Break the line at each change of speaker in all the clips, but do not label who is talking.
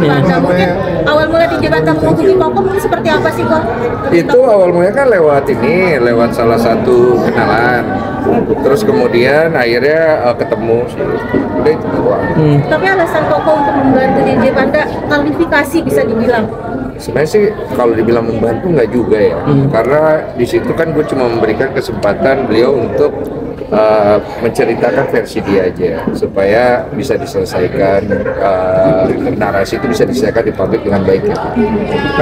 Panda. Mungkin awal mula DJ Panda menghubungi Koko mungkin seperti apa sih kok?
Itu awal mulanya kan lewat salah satu kenalan. Terus kemudian akhirnya ketemu sih. Udah itu doang.
Tapi alasan Koko untuk membantu DJ Panda klarifikasi bisa dibilang.
Sebenarnya sih kalau dibilang membantu nggak juga ya, karena di situ kan gue cuma memberikan kesempatan beliau untuk menceritakan versi dia aja supaya bisa diselesaikan, narasi itu bisa diselesaikan di publik dengan baik ya.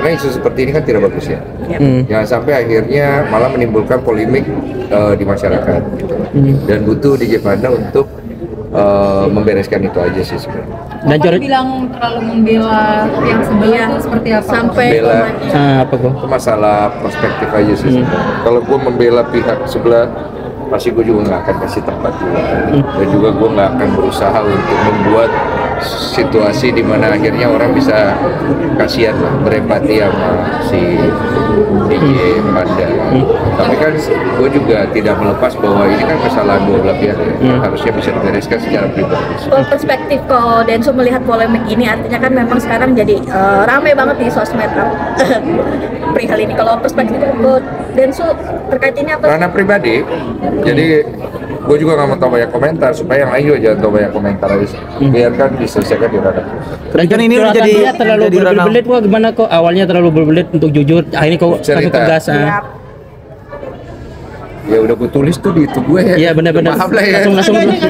Karena isu seperti ini kan tidak bagus ya. Jangan sampai akhirnya malah menimbulkan polemik di masyarakat gitu. Dan butuh DJ Panda untuk membereskan itu aja sih sebenarnya.
Dan bilang terlalu membela yang sebelah itu seperti apa?
Sampai
Membela
apa kok?
itu masalah perspektif aja sih sebenarnya. Kalau gue membela pihak sebelah, pasti gue juga nggak akan kasih tempat juga, dan juga gue nggak akan berusaha untuk membuat situasi di mana akhirnya orang bisa kasihan lah, berempati sama si DJ Panda. Tapi kan gue juga tidak melepas bahwa ini kan kesalahan dua belah pihak ya. Harusnya bisa dibereskan secara pribadi.
Kalau perspektif kok Densu melihat polemik ini, artinya kan memang sekarang jadi rame banget di sosmed perihal ini. Kalau perspektif kok Densu terkait ini apa?
Karena pribadi, jadi gue juga nggak mau tahu banyak komentar supaya yang lain juga jangan tahu banyak komentar aja. Biarkan diselesaikan di ranah.
Dan kan ini udah jadi terlalu berbelit kok, gimana kok awalnya terlalu berbelit untuk jujur, akhirnya kok langsung tegas.
Ya udah gue tulis tuh di itu gue ya.
Iya benar-benar.
Maaf lah ya.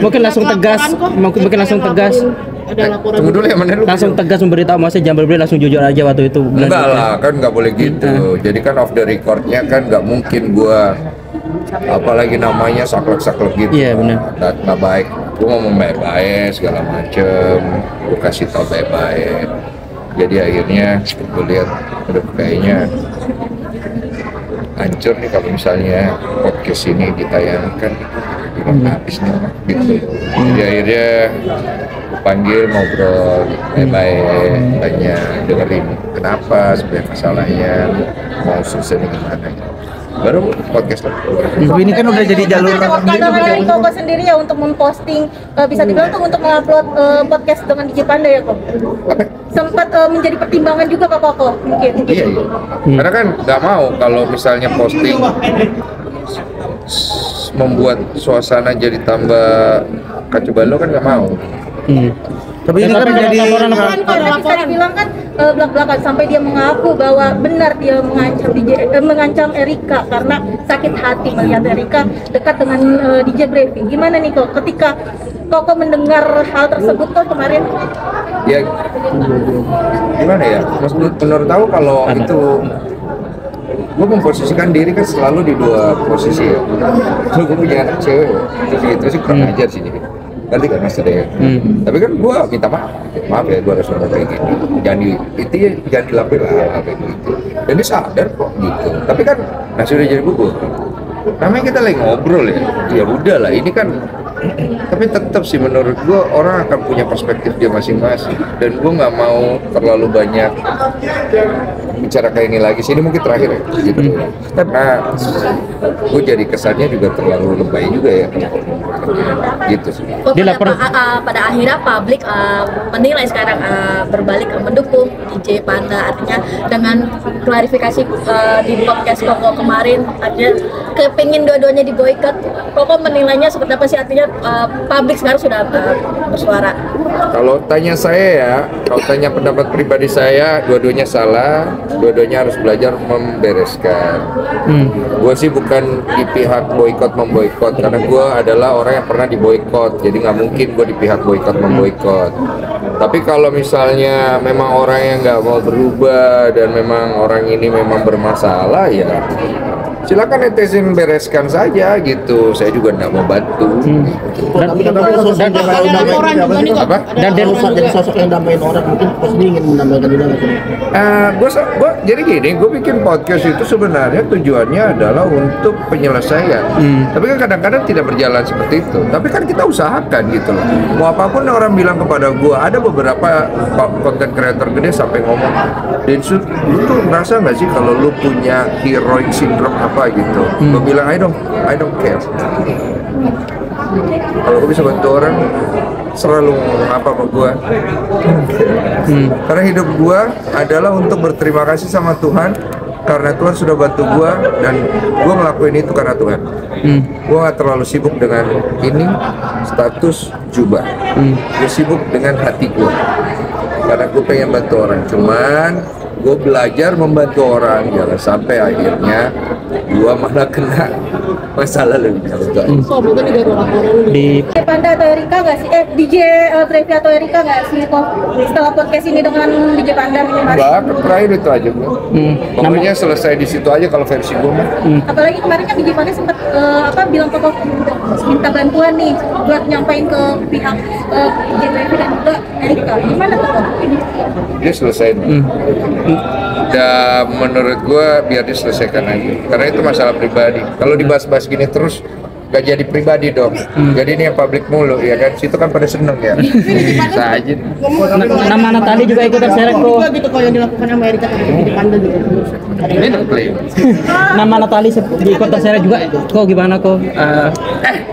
Mungkin langsung tegas, mungkin langsung tegas.
Tunggu dulu ya, mana lu?
Langsung tegas memberitahu, maksudnya jangan berbelit, langsung jujur aja waktu itu.
Enggak lah, kan nggak boleh gitu. Jadi kan off the recordnya kan nggak mungkin gue apalagi namanya saklek-saklek gitu.
Iya benar.
Nggak baik. Gue ngomong baik-baik segala macem. Gue kasih tau baik-baik. Jadi akhirnya gue lihat udah kayaknya hancur nih kalau misalnya podcast ini ditayangkan, habis nih gitu. Jadi akhirnya gue panggil ngobrol baik-baik, tanya dengerin kenapa sebenarnya masalahnya, mau solusinya gimana. Baru podcast lah.
Tapi ini kan udah jadi jalur.
Dari Koko sendiri ya untuk memposting, bisa dibilang tuh untuk mengupload podcast dengan DJ Panda ya kok. Sempat menjadi pertimbangan juga Kak Koko mungkin.
Iya. Karena kan nggak mau kalau misalnya posting membuat suasana jadi tambah kacau balau, kan nggak mau.
Tapi ini kan jadi
bisa dibilang kan belak-belakan sampai dia mengaku bahwa benar dia mengancam Erika karena sakit hati melihat Erika dekat dengan DJ Brevin. Gimana nih kok ketika Koko mendengar hal tersebut kok kemarin?
Ya gimana ya? Menurut tahu kalau itu gue memposisikan diri kan selalu di dua posisi ya. Kalau gue punya anak cewek, itu sih kurang ajar sih jadi. Nanti kan maksudnya. Tapi kan gue minta maaf ya, gue harus ngomong kayak gini. Jangan dilakuin lah kayak gitu. Dan dia sadar kok gitu. Tapi kan sudah jadi gugur. Namanya kita lagi ngobrol ya. Ya udah lah, ini kan. Tapi tetap sih menurut gue orang akan punya perspektif dia masing-masing. Dan gue nggak mau terlalu banyak bicara kayak ini lagi sih, ini mungkin terakhir ya gitu. Karena gue jadi kesannya juga terlalu lebay juga ya gitu sih.
Pada akhirnya publik menilai sekarang berbalik mendukung DJ Panda, artinya dengan klarifikasi di podcast Koko kemarin artinya kepingin dua-duanya diboikot. Koko menilainya seperti apa sih, artinya publik sekarang sudah bersuara?
Kalau tanya saya ya, kalau tanya pendapat pribadi saya, dua-duanya salah, dua-duanya harus belajar membereskan. Gue sih bukan di pihak boikot memboikot, karena gue adalah orang yang pernah diboikot, jadi nggak mungkin gue di pihak boikot memboikot. Tapi kalau misalnya memang orang yang nggak mau berubah dan memang orang ini memang bermasalah, ya silakan netizen bereskan saja gitu. Saya juga nggak mau bantu.
Dan jadi sosok yang damaiin orang, mungkin pasti ingin mendamaikan juga.
Gue jadi gini, gue bikin podcast itu sebenarnya tujuannya adalah untuk penyelesaian. Tapi kan kadang-kadang tidak berjalan seperti itu. Tapi kan kita usahakan gitu loh. Mau apapun orang bilang kepada gue, ada beberapa konten kreator gede sampai ngomong, Densu, lu tuh ngerasa nggak sih kalau lu punya heroic syndrome apa gitu? Gue bilang I don't care. Kalau gue bisa bantu orang, selalu apa sama gue. Karena hidup gue adalah untuk berterima kasih sama Tuhan karena Tuhan sudah bantu gue dan gue ngelakuin itu karena Tuhan. Gue gak terlalu sibuk dengan ini status jubah. Gue sibuk dengan hati gue karena gue pengen bantu orang. Cuman gue belajar membantu orang, jangan sampai akhirnya gue malah kena masalah lebih jauh.
Di
Panda atau Erika nggak sih? DJ Trevi atau Erika nggak sih kok setelah podcast ini dengan DJ Panda kemarin?
Enggak, terakhir itu aja gue. Pokoknya selesai di situ aja kalau versi gue mah.
Apalagi kemarin kan DJ Panda sempat bilang ke kok minta bantuan nih buat nyampain ke pihak DJ Trevi dan juga Erika. Gimana tuh kok?
Dia selesai. Dan menurut gue biar diselesaikan aja. Karena itu masalah pribadi. Kalau dibahas-bahas gini terus gak jadi pribadi dong. Jadi ini yang publik mulu ya kan. Situ kan pada seneng ya. Bisa aja.
nama Natali juga ikut terseret kok.
Gitu kok yang dilakukan sama Erika di Panda juga.
Ini klaim.
Nama Natali ikut terseret juga. Kok gimana kok?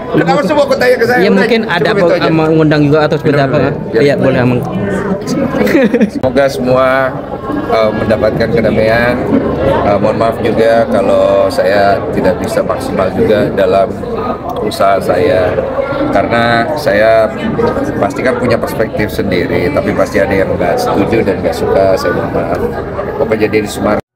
Kenapa semua kau tanya ke saya?
Ya
Udah,
mungkin ada
cukup itu aja.
mengundang juga atau seperti apa? Iya boleh emang.
Semoga semua mendapatkan kedamaian. Mohon maaf juga kalau saya tidak bisa maksimal juga dalam usaha saya, karena saya pasti kan punya perspektif sendiri, tapi pasti ada yang nggak setuju dan nggak suka. Saya mohon maaf. Pokoknya jadi di Sumatera.